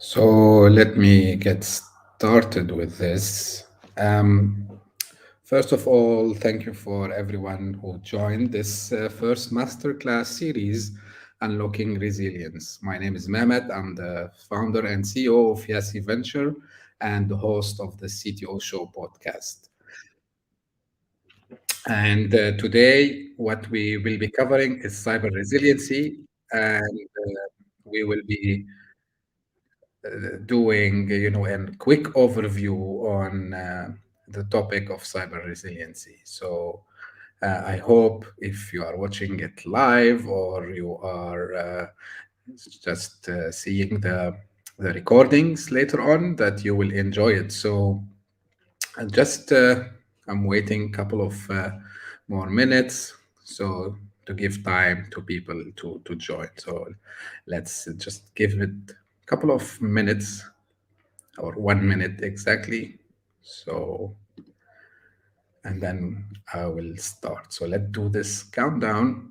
So let me get started with this. Um, First of all, thank you for everyone who joined this first masterclass series, Unlocking Resilience. My name is Mehmet. I'm the founder and CEO of Yasi Venture and the host of the CTO Show podcast. And today, what we will be covering is cyber resiliency, and we will be doing, a quick overview on the topic of cyber resiliency. So I hope if you are watching it live or you are just seeing the recordings later on, that you will enjoy it. So just I'm waiting a couple of more minutes so to give time to people to join. So let's just give it a couple of minutes or 1 minute exactly. So, and then I will start. So let's do this countdown.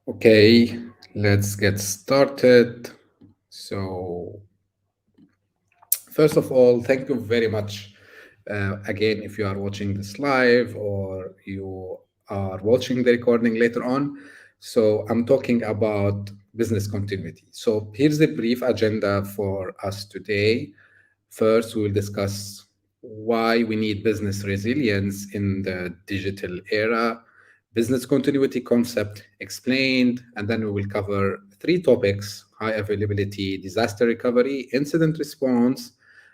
Okay, let's get started. So, first of all, thank you very much. Again, if you are watching this live or you are watching the recording later on. So, I'm talking about business continuity. So, here's the brief agenda for us today. First, we will discuss why we need business resilience in the digital era, business continuity concept explained, and then we will cover three topics: high availability, disaster recovery, incident response.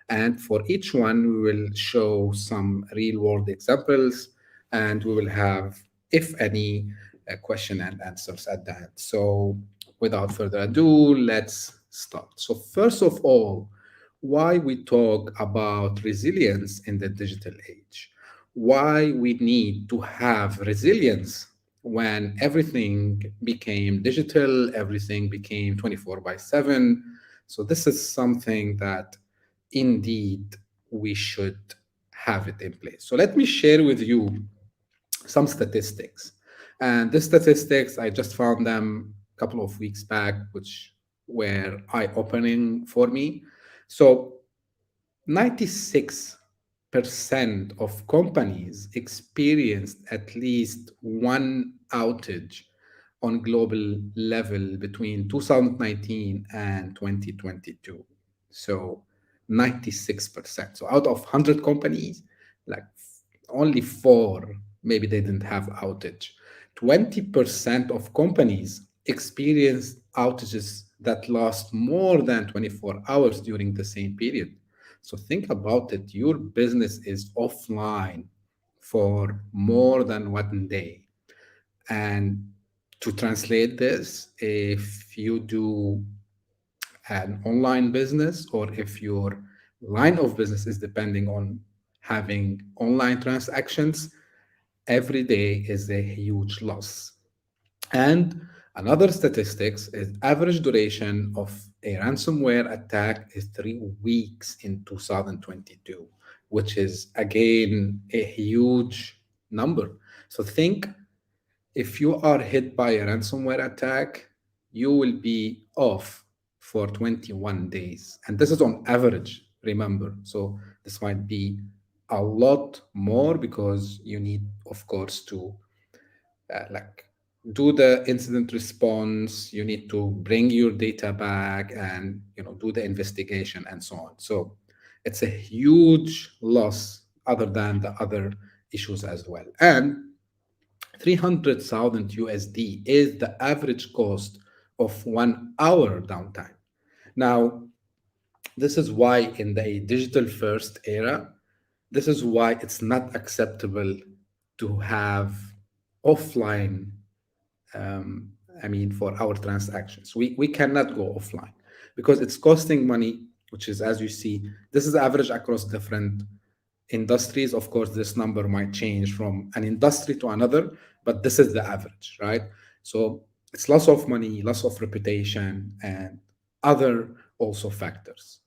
And for each one, we will show some real world examples and we will have, if any, question and answers at the end. So, without further ado, let's start. So, first of all, why we talk about resilience in the digital age, why we need to have resilience when everything became digital, everything became 24 by 7. So, this is something that indeed we should have it in place. So, let me share with you some statistics. And the statistics, I just found them a couple of weeks back, which were eye opening for me. So, 96% of companies experienced at least one outage on global level between 2019 and 2022. So 96%. So out of 100 companies, like only four, maybe they didn't have outage. 20% of companies experienced outages that last more than 24 hours during the same period. So think about it. Your business is offline for more than 1 day. And to translate this, if you do an online business or if your line of business is depending on having online transactions, every day is a huge loss. And another statistics is average duration of a ransomware attack is 3 weeks in 2022, which is again a huge number. So think, if you are hit by a ransomware attack, you will be off for 21 days. And this is on average, remember. So this might be a lot more because you need, of course, to like do the incident response, you need to bring your data back and do the investigation and so on. So it's a huge loss other than the other issues as well. And 300,000 USD is the average cost of 1 hour downtime. Now, this is why in the digital first era, this is why it's not acceptable to have offline, for our transactions. We cannot go offline because it's costing money, which is, as you see, this is average across different industries. Of course, this number might change from an industry to another, but this is the average, right? So it's loss of money, loss of reputation, and other also factors.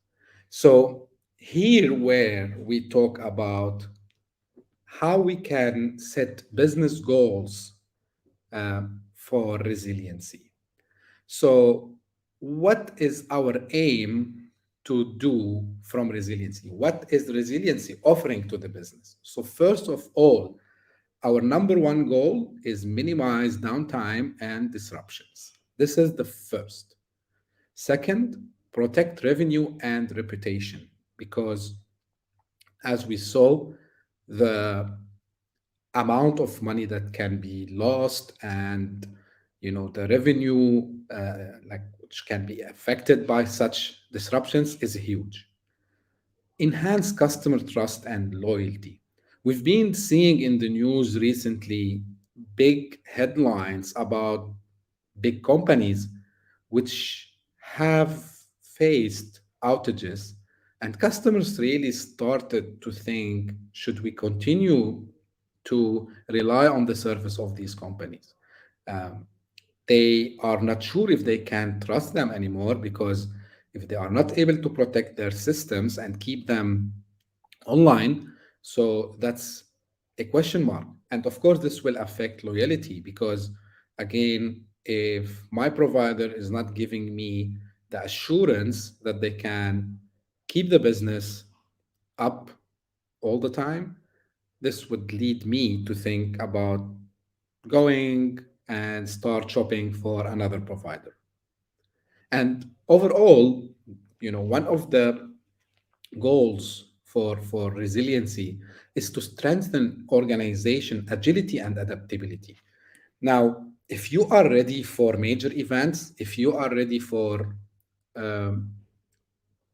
So here where we talk about how we can set business goals for resiliency. So, what is our aim to do from resiliency? What is resiliency offering to the business? So, first of all, our number one goal is minimize downtime and disruptions. This is the first. Second, protect revenue and reputation because, as we saw, the amount of money that can be lost and the revenue which can be affected by such disruptions is huge. Enhance customer trust and loyalty. We've been seeing in the news recently big headlines about big companies which have faced outages, and customers really started to think, should we continue to rely on the service of these companies? Um, they are not sure if they can trust them anymore because if they are not able to protect their systems and keep them online, so that's a question mark. And of course, this will affect loyalty because, again, if my provider is not giving me the assurance that they can keep the business up all the time, this would lead me to think about going and start shopping for another provider. And overall, one of the goals for resiliency is to strengthen organization agility and adaptability. Now, if you are ready for major events, if you are ready for um,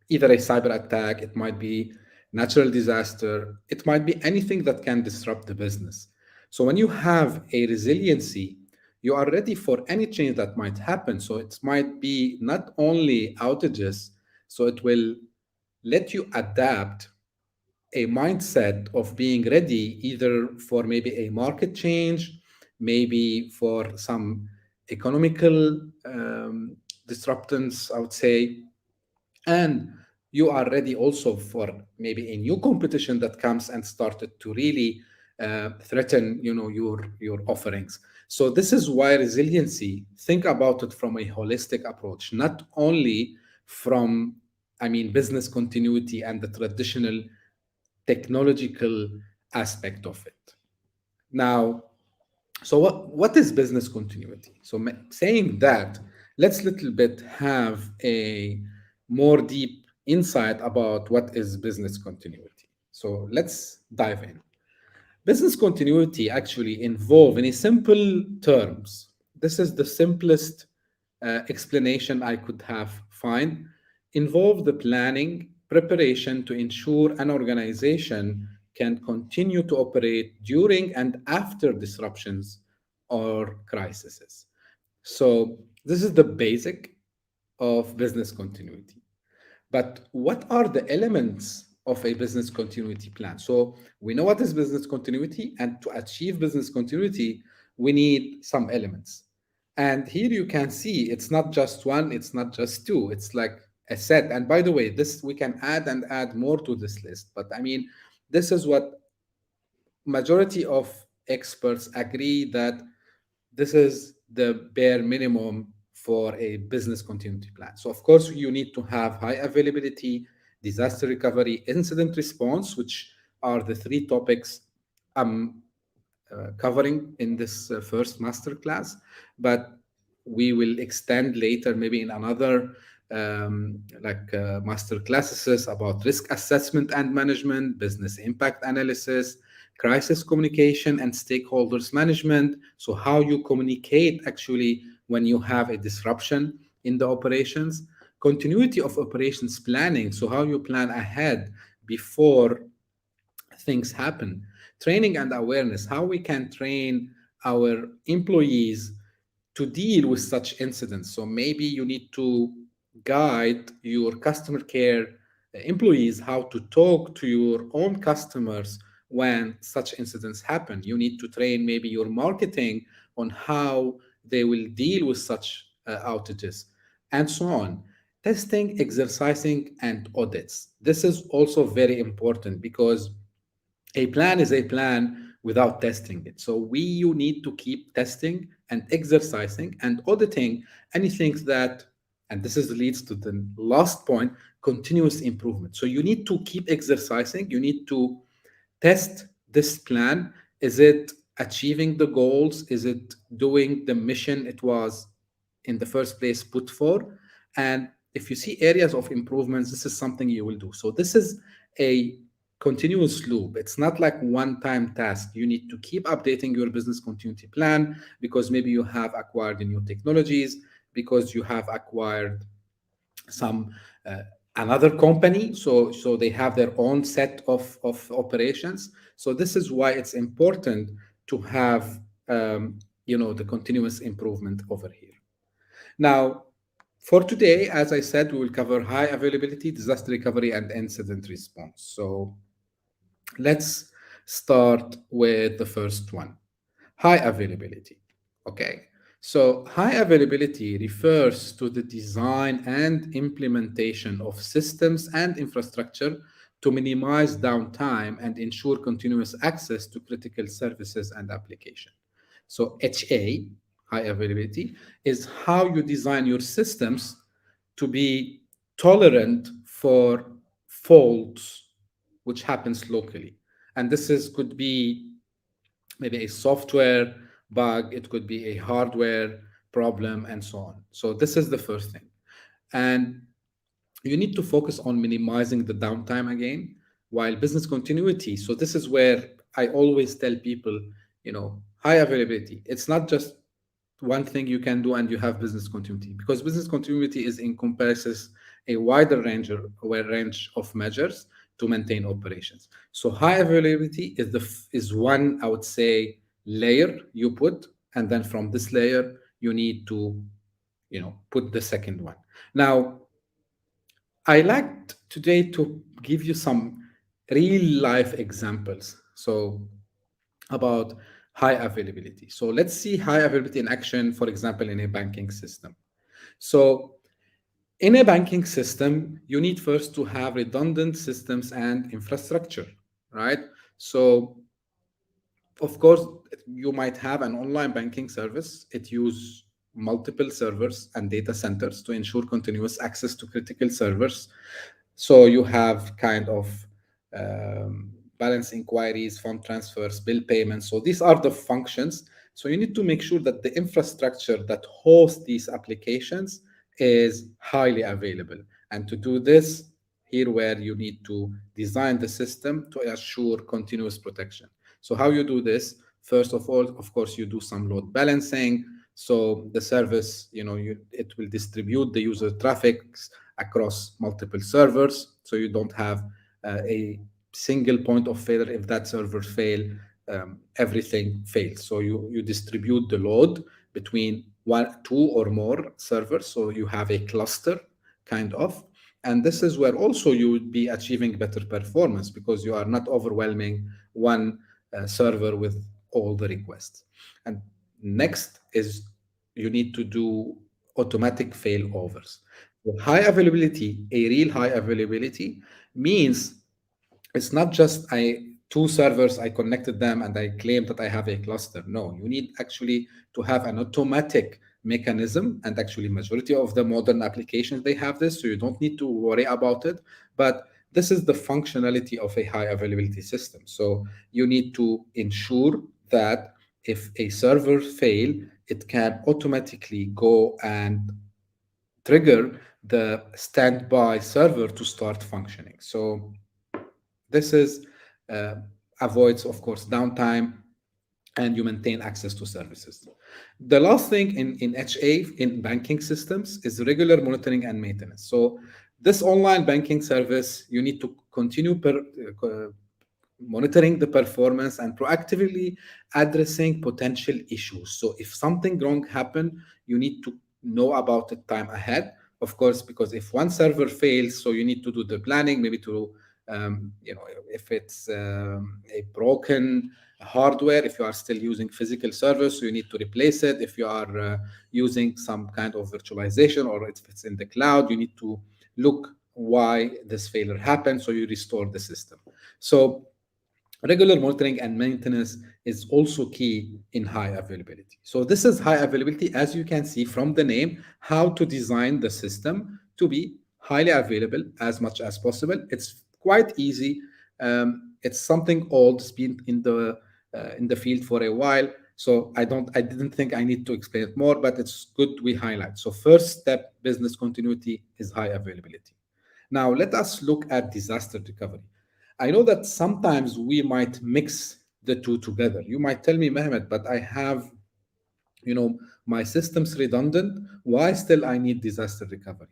either a cyber attack, it might be natural disaster, it might be anything that can disrupt the business. So when you have a resiliency, you are ready for any change that might happen. So it might be not only outages, so it will let you adapt a mindset of being ready either for maybe a market change, maybe for some economical disruptance, I would say, and you are ready also for maybe a new competition that comes and started to really threaten your offerings. So this is why resiliency, think about it from a holistic approach, not only from business continuity and the traditional technological aspect of it. Now, so what is business continuity? So saying that, let's little bit have a more deep insight about what is business continuity. So let's dive in. Business continuity actually involve, in a simple terms, this is the simplest explanation I could have find, involve the planning, preparation to ensure an organization can continue to operate during and after disruptions or crises. So this is the basic of business continuity. But what are the elements of a business continuity plan? So we know what is business continuity, and to achieve business continuity, we need some elements. And here you can see it's not just one, it's not just two, it's like a set. And by the way, this we can add and add more to this list. But this is what majority of experts agree that this is the bare minimum for a business continuity plan. So, of course, you need to have high availability, disaster recovery, incident response, which are the three topics I'm covering in this first masterclass. But we will extend later, maybe in another master classes about risk assessment and management, business impact analysis, crisis communication and stakeholders management. So, how you communicate actually when you have a disruption in the operations, continuity of operations planning. So, how you plan ahead before things happen, training and awareness, how we can train our employees to deal with such incidents. So maybe you need to guide your customer care employees how to talk to your own customers when such incidents happen. You need to train maybe your marketing on how they will deal with such outages, and so on. Testing, exercising, and audits. This is also very important because a plan is a plan without testing it. So we you need to keep testing and exercising and auditing anything that, and this is leads to the last point, continuous improvement. So you need to keep exercising, you need to test this plan. Is it achieving the goals? Is it doing the mission it was in the first place put for? And if you see areas of improvements, this is something you will do. So this is a continuous loop. It's not like one time task. You need to keep updating your business continuity plan because maybe you have acquired new technologies, because you have acquired some another company, so they have their own set of operations. So this is why it's important to have the continuous improvement over here. Now, for today, as I said, we will cover high availability, disaster recovery, and incident response. So let's start with the first one, high availability. Okay. So high availability refers to the design and implementation of systems and infrastructure to minimize downtime and ensure continuous access to critical services and application. So HA, high availability, is how you design your systems to be tolerant for faults which happens locally. And this is could be maybe a software bug, it could be a hardware problem, and so on. So this is the first thing. And you need to focus on minimizing the downtime again while business continuity. So this is where I always tell people, high availability. It's not just one thing you can do and you have business continuity, because business continuity is encompasses a wider range of measures to maintain operations. So high availability is one, I would say, layer you put, and then from this layer you need to put the second one. Now, I like today to give you some real life examples. So about high availability. So let's see high availability in action, for example, in a banking system. So in a banking system, you need first to have redundant systems and infrastructure, right? So of course, you might have an online banking service. It uses multiple servers and data centers to ensure continuous access to critical servers. So you have kind of balance inquiries, fund transfers, bill payments. So these are the functions. So you need to make sure that the infrastructure that hosts these applications is highly available. And to do this, here where you need to design the system to assure continuous protection. So how you do this? First of all, of course, you do some load balancing. So the service, it will distribute the user traffic across multiple servers. So you don't have a single point of failure. If that server fail, everything fails. So you distribute the load between one, two or more servers. So you have a cluster kind of. And this is where also you would be achieving better performance because you are not overwhelming one server with all the requests. And next is you need to do automatic failovers. High availability, a real high availability means it's not just I two servers, I connected them and I claim that I have a cluster. No, you need actually to have an automatic mechanism, and actually majority of the modern applications they have this, so you don't need to worry about it. But this is the functionality of a high availability system. So you need to ensure that if a server fail, it can automatically go and trigger the standby server to start functioning. So this is uh, avoids, of course, downtime, and you maintain access to services. The last thing in HA, in banking systems, is regular monitoring and maintenance. So this online banking service, you need to continue monitoring the performance and proactively addressing potential issues. So if something wrong happened, you need to know about it time ahead, of course, because if one server fails, so you need to do the planning, maybe to if it's a broken hardware, if you are still using physical servers, so you need to replace it. If you are using some kind of virtualization, or if it's in the cloud, you need to look why this failure happened, so you restore the system. So regular monitoring and maintenance is also key in high availability. So this is high availability, as you can see from the name, how to design the system to be highly available as much as possible. It's quite easy. It's something old. It's been in the field for a while. So I didn't think I need to explain it more, but it's good we highlight. So first step, business continuity, is high availability. Now let us look at disaster recovery. I know that sometimes we might mix the two together. You might tell me, Mehmet, but I have, you know, my system's redundant. Why still I need disaster recovery?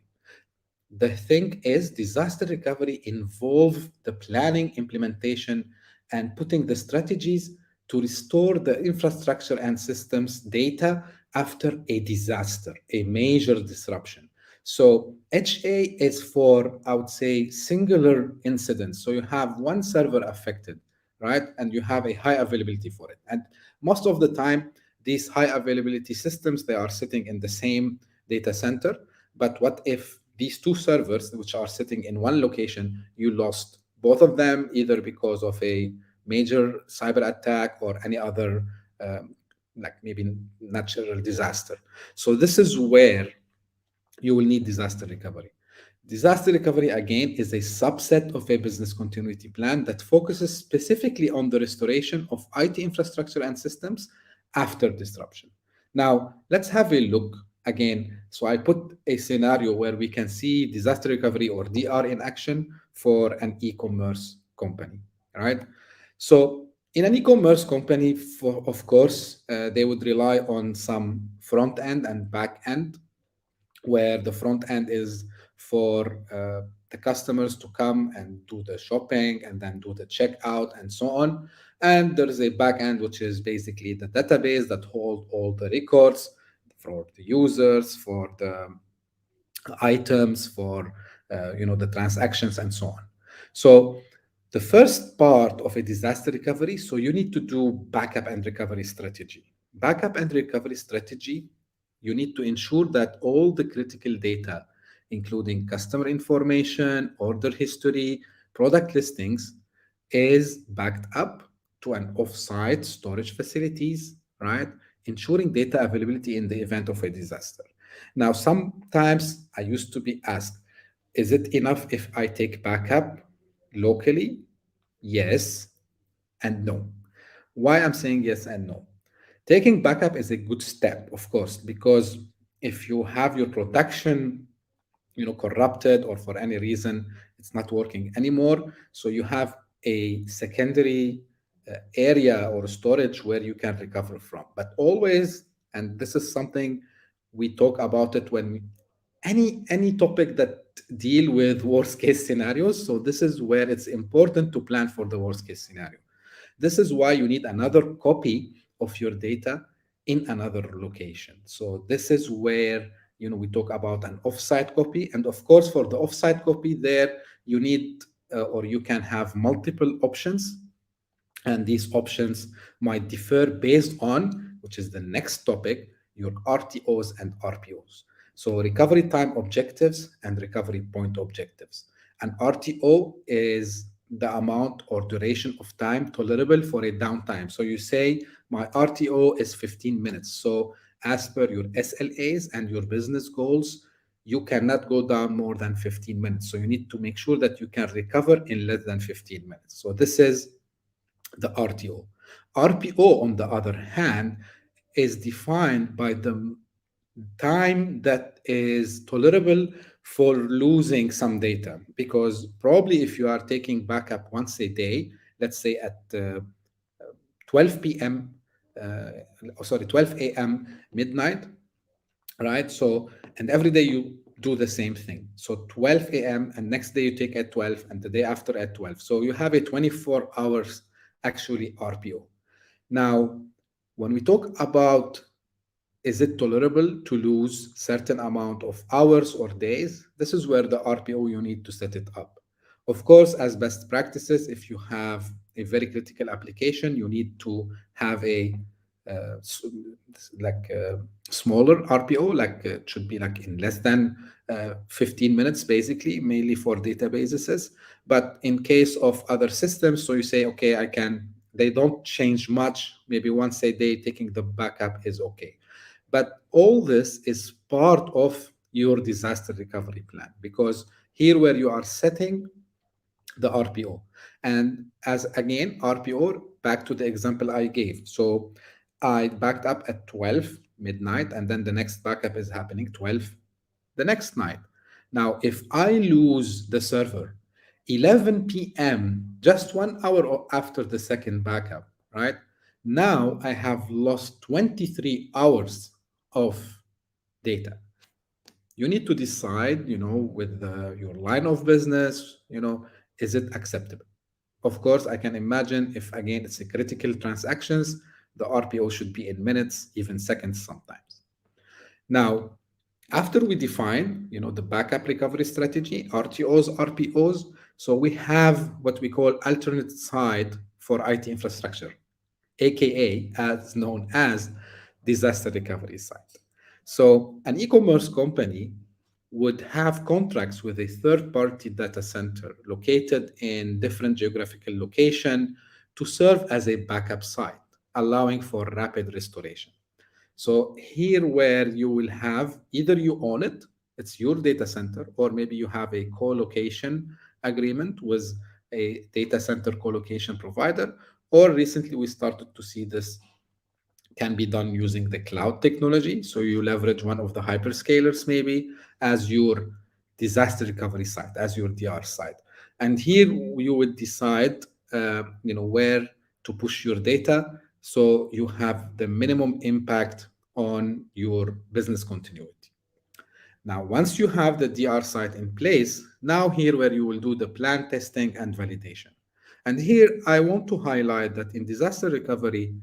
The thing is, disaster recovery involve the planning, implementation, and putting the strategies to restore the infrastructure and systems data after a disaster, a major disruption. So HA is for, I would say, singular incidents. So you have one server affected, right? And you have a high availability for it. And most of the time, these high availability systems, they are sitting in the same data center. But what if these two servers, which are sitting in one location, you lost both of them, either because of a major cyber attack or any other, like maybe natural disaster? So this is where you will need disaster recovery. Disaster recovery, again, is a subset of a business continuity plan that focuses specifically on the restoration of IT infrastructure and systems after disruption. Now, let's have a look again. So I put a scenario where we can see disaster recovery, or DR, in action for an e-commerce company, right? So in an e-commerce company, of course, they would rely on some front end and back end, where the front end is for the customers to come and do the shopping and then do the checkout and so on. And there is a back end, which is basically the database that hold all the records for the users, for the items, for the transactions and so on. So the first part of a disaster recovery, so you need to do backup and recovery strategy. Backup and recovery strategy, you need to ensure that all the critical data, including customer information, order history, product listings, is backed up to an offsite storage facilities, right? Ensuring data availability in the event of a disaster. Now, sometimes I used to be asked, is it enough if I take backup locally? Yes and no. Why I'm saying yes and no? Taking backup is a good step, of course, because if you have your production, corrupted, or for any reason it's not working anymore, so you have a secondary area or storage where you can recover from. But always, and this is something we talk about it when any topic that deal with worst case scenarios, so this is where it's important to plan for the worst case scenario. This is why you need another copy of your data in another location. So this is where we talk about an offsite copy, and of course for the offsite copy, there you need or you can have multiple options, and these options might differ based on, which is the next topic, your RTOs and RPOs. So recovery time objectives and recovery point objectives. An RTO is the amount or duration of time tolerable for a downtime. So you say my RTO is 15 minutes. So as per your SLAs and your business goals, you cannot go down more than 15 minutes. So you need to make sure that you can recover in less than 15 minutes. So this is the RTO. RPO, on the other hand, is defined by the time that is tolerable for losing some data, because probably if you are taking backup once a day, let's say at 12 p.m., sorry, 12 a.m., midnight, right? So, and every day you do the same thing. So 12 a.m. and next day you take at 12 and the day after at 12. So you have a 24 hours actually RPO. Now, when we talk about is it tolerable to lose certain amount of hours or days, this is where the RPO you need to set it up. Of course, as best practices, if you have a very critical application, you need to have a uh, s- like smaller RPO, like it should be like in less than 15 minutes, basically, mainly for databases. But in case of other systems, so you say, okay, I can, they don't change much. Maybe once a day taking the backup is okay. But all this is part of your disaster recovery plan, because here where you are setting the RPO. And as again, RPO, back to the example I gave. So I backed up at 12 midnight, and then the next backup is happening 12 the next night. Now, if I lose the server 11 p.m., just 1 hour after the second backup, right? Now I have lost 23 hours of data. You need to decide, with your line of business, is it acceptable? Of course, I can imagine if again it's a critical transactions, the RPO should be in minutes, even seconds sometimes. Now, after we define, the backup recovery strategy, RTOs, RPOs, so we have what we call alternate side for IT infrastructure, aka as known as disaster recovery site. So an e-commerce company would have contracts with a third-party data center located in different geographical location to serve as a backup site, allowing for rapid restoration. So here where you will have either you own it, it's your data center, or maybe you have a co-location agreement with a data center co-location provider, or recently we started to see this can be done using the cloud technology. So you leverage one of the hyperscalers maybe as your disaster recovery site, as your DR site. And here you would decide, where to push your data so you have the minimum impact on your business continuity. Now, once you have the DR site in place, now here where you will do the plan testing and validation. And here I want to highlight that in disaster recovery,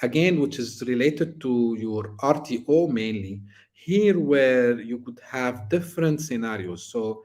again, which is related to your RTO mainly, here where you could have different scenarios. So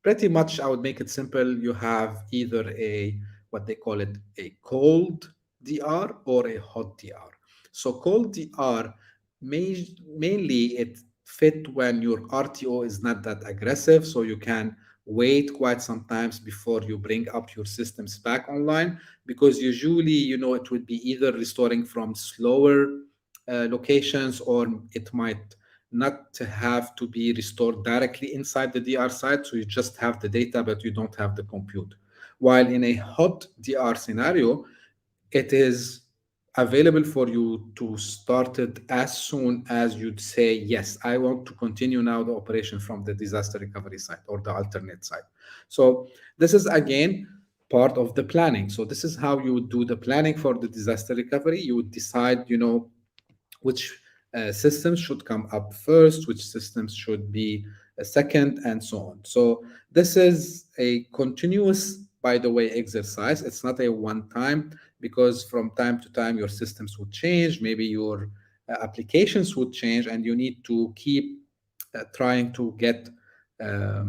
pretty much I would make it simple. You have either a what they call it a cold DR or a hot DR. So cold DR mainly it fit when your RTO is not that aggressive, so you can wait quite sometimes before you bring up your systems back online, because usually it would be either restoring from slower locations, or it might not to have to be restored directly inside the DR site. So you just have the data, but you don't have the compute. While in a hot DR scenario, it is available for you to start it as soon as you'd say, yes, I want to continue now the operation from the disaster recovery site or the alternate site. So this is again part of the planning. So this is how you would do the planning for the disaster recovery. You would decide, which systems should come up first, which systems should be second, and so on. So this is a continuous, by the way, exercise. It's not a one time, because from time to time your systems would change, maybe your applications would change, and you need to keep trying to get a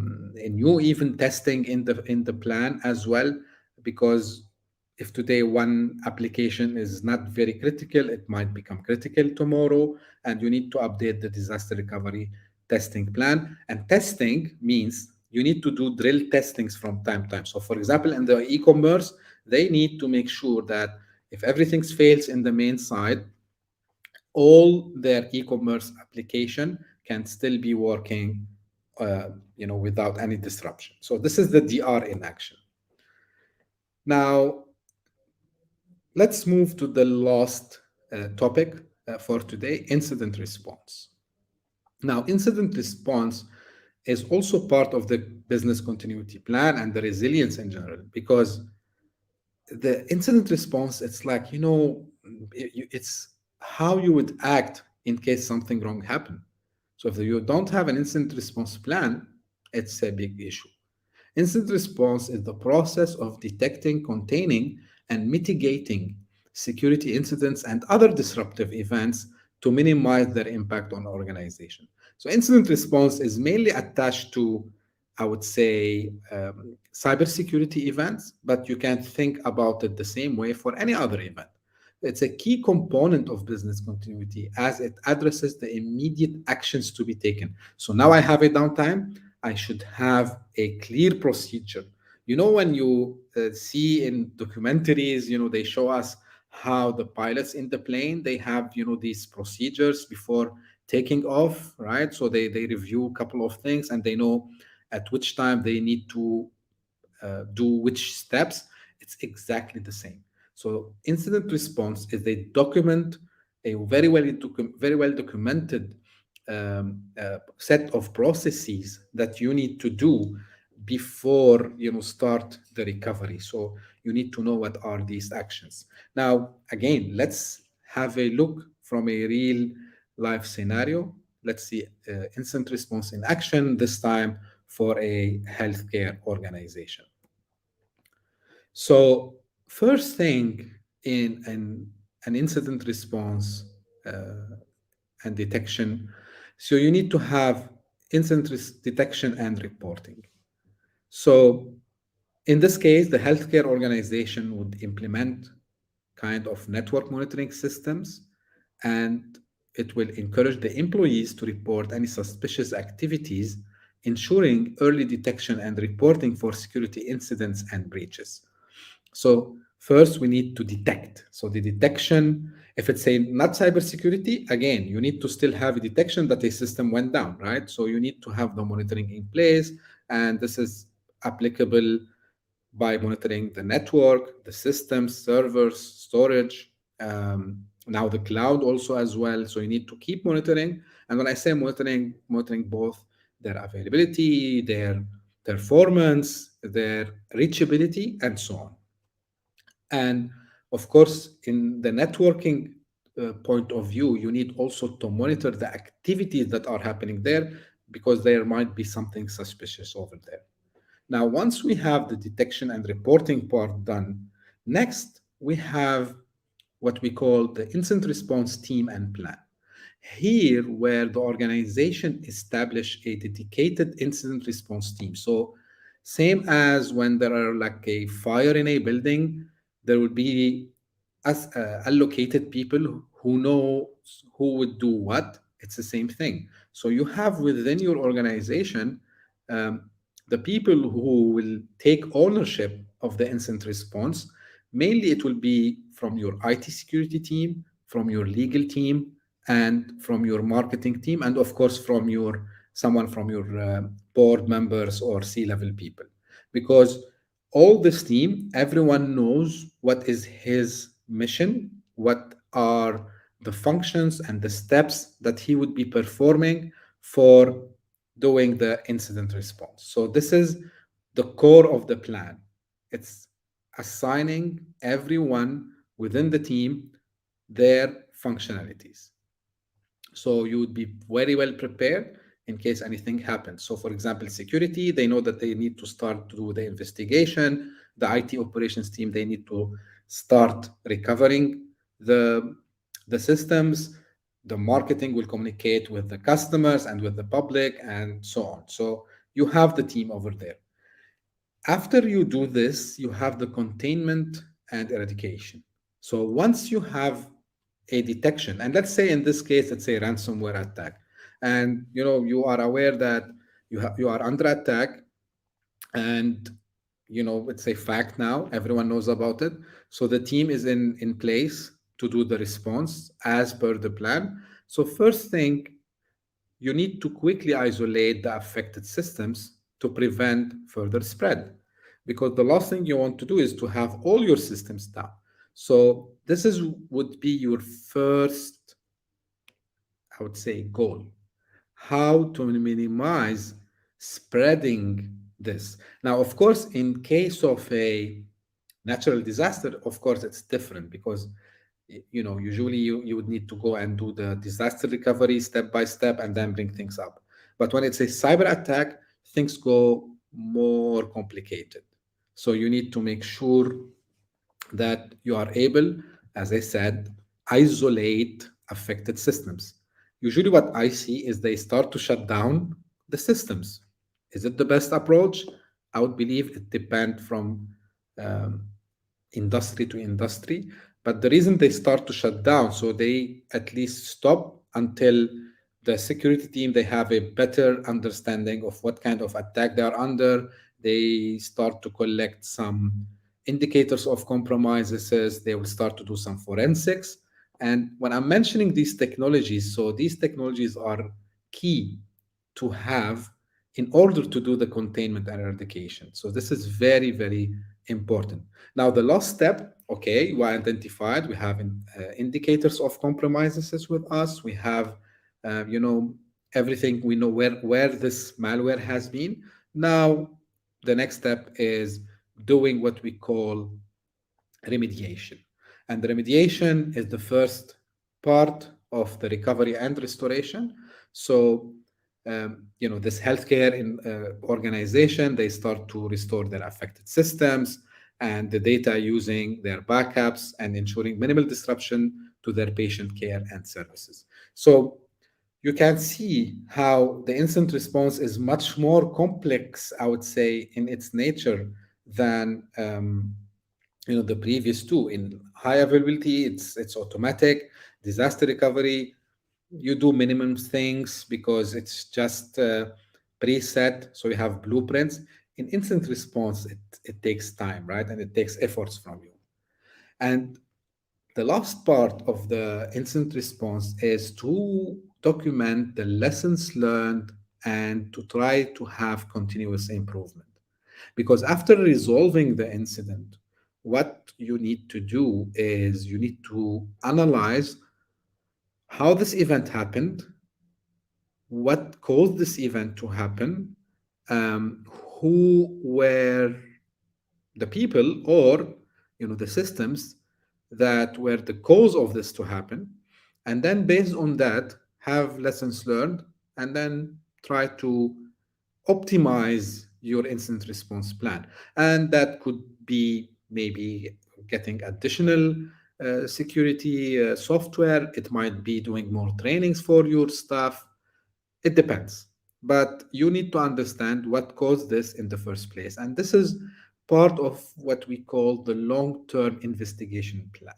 new even testing in the plan as well, because if today one application is not very critical, it might become critical tomorrow, and you need to update the disaster recovery testing plan. And testing means you need to do drill testings from time to time. So for example, in the e-commerce, they need to make sure that if everything fails in the main site, all their e-commerce application can still be working, without any disruption. So this is the DR in action. Now, let's move to the last topic for today, incident response. Now, incident response is also part of the business continuity plan and the resilience in general, because the incident response, it's like, it's how you would act in case something wrong happened. So if you don't have an incident response plan, it's a big issue. Incident response is the process of detecting, containing, and mitigating security incidents and other disruptive events to minimize their impact on organization. So incident response is mainly attached to, I would say, cybersecurity events, but you can think about it the same way for any other event. It's a key component of business continuity as it addresses the immediate actions to be taken. So now I have a downtime, I should have a clear procedure. When you see in documentaries, they show us how the pilots in the plane, they have, these procedures before taking off, right? So they review a couple of things and they know at which time they need to do which steps. It's exactly the same. So incident response is a document, a very well documented set of processes that you need to do before start the recovery. So you need to know what are these actions. Now, again, let's have a look from a real life scenario. Let's see incident response in action, this time for a healthcare organization. So, first thing in an incident response and detection, so you need to have detection and reporting. So, in this case, the healthcare organization would implement kind of network monitoring systems, and it will encourage the employees to report any suspicious activities, ensuring early detection and reporting for security incidents and breaches. So first we need to detect. So the detection, if it's a not cybersecurity, again, you need to still have a detection that a system went down, right? So you need to have the monitoring in place, and this is applicable by monitoring the network, the systems, servers, storage, now the cloud also as well. So you need to keep monitoring. And when I say monitoring, monitoring both their availability, their performance, their reachability, and so on. And of course, in the networking point of view, you need also to monitor the activities that are happening there, because there might be something suspicious over there. Now, once we have the detection and reporting part done, next we have what we call the incident response team and plan. Here, where the organization establish a dedicated incident response team. So, same as when there are like a fire in a building, there will be as allocated people who know who would do what. It's the same thing. So you have within your organization um, the people who will take ownership of the incident response. Mainly, it will be from your IT security team, from your legal team, and from your marketing team, and of course from your someone from your board members or C-level people, because all this team, everyone knows what is his mission, what are the functions and the steps that he would be performing for doing the incident response. So this is the core of the plan. It's assigning everyone within the team their functionalities. So you would be very well prepared in case anything happens. So, for example, security, they know that they need to start to do the investigation. The IT operations team, they need to start recovering the the systems. The marketing will communicate with the customers and with the public and so on. So you have the team over there. After you do this, you have the containment and eradication. So once you have a detection, and let's say in this case, it's a ransomware attack, and you are aware that you are under attack, and it's a fact now. Everyone knows about it. So the team is in place to do the response as per the plan. So first thing, you need to quickly isolate the affected systems to prevent further spread. Because the last thing you want to do is to have all your systems down. So this is would be your first, I would say, goal. How to minimize spreading this. Now, of course, in case of a natural disaster, of course, it's different because usually you would need to go and do the disaster recovery step by step and then bring things up. But when it's a cyber attack, things go more complicated. So you need to make sure that you are able, as I said, isolate affected systems. Usually, what I see is they start to shut down the systems. Is it the best approach? I would believe it depends from um, industry to industry. But the reason they start to shut down, so they at least stop until the security team they have a better understanding of what kind of attack they are under. They start to collect some indicators of compromises. They will start to do some forensics. And when I'm mentioning these technologies, so these technologies are key to have in order to do the containment and eradication. So this is very, very important. Now, the last step, okay, we identified, we have indicators of compromises with us. We have, uh, you know, everything. We know where this malware has been. Now, the next step is doing what we call remediation. And the remediation is the first part of the recovery and restoration. So, this healthcare organization, they start to restore their affected systems and the data using their backups and ensuring minimal disruption to their patient care and services. So, you can see how the instant response is much more complex, I would say, in its nature than the previous two. In high availability, it's automatic. Disaster recovery, you do minimum things because it's just preset, so you have blueprints. In instant response, it takes time, right, and it takes efforts from you. And the last part of the instant response is to document the lessons learned and to try to have continuous improvement. Because after resolving the incident, what you need to do is you need to analyze how this event happened, what caused this event to happen, um, who were the people or the systems that were the cause of this to happen, and then based on that have lessons learned and then try to optimize your incident response plan. And that could be maybe getting additional security software. It might be doing more trainings for your staff. It depends. But you need to understand what caused this in the first place. And this is part of what we call the long-term investigation plan,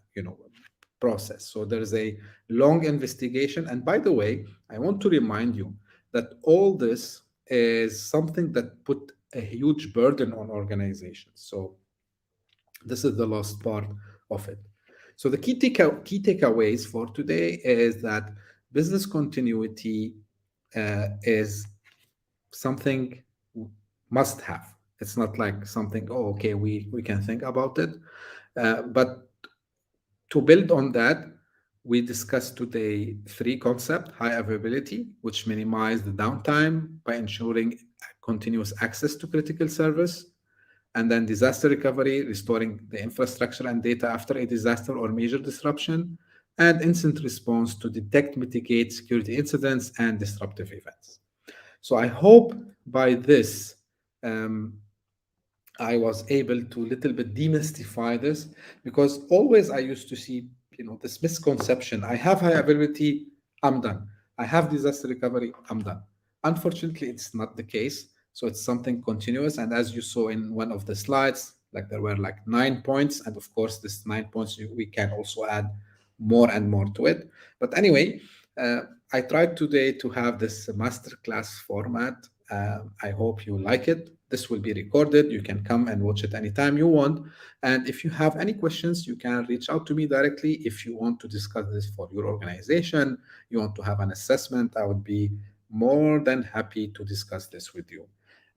process. So there is a long investigation. And by the way, I want to remind you that all this is something that put a huge burden on organizations. So this is the last part of it. So the key takeaways for today is that business continuity is something must have. It's not like something, oh, okay, we can think about it. But to build on that, we discussed today three concepts: high availability, which minimize the downtime by ensuring continuous access to critical service, and then disaster recovery, restoring the infrastructure and data after a disaster or major disruption, and incident response to detect, mitigate security incidents and disruptive events. So I hope by this um, I was able to little bit demystify this, because always I used to see, this misconception. I have high availability, I'm done. I have disaster recovery, I'm done. Unfortunately, it's not the case. So it's something continuous. And as you saw in one of the slides, like there were like 9 points. And of course, this 9 points, we can also add more and more to it. But anyway, uh, I tried today to have this masterclass format. I hope you like it. This will be recorded. You can come and watch it anytime you want. And if you have any questions, you can reach out to me directly. If you want to discuss this for your organization, you want to have an assessment, I would be more than happy to discuss this with you.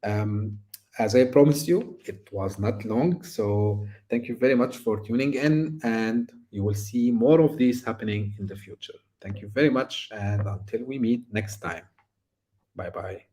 Um, as I promised you, it was not long. So thank you very much for tuning in, and you will see more of these happening in the future. Thank you very much. And until we meet next time, bye bye.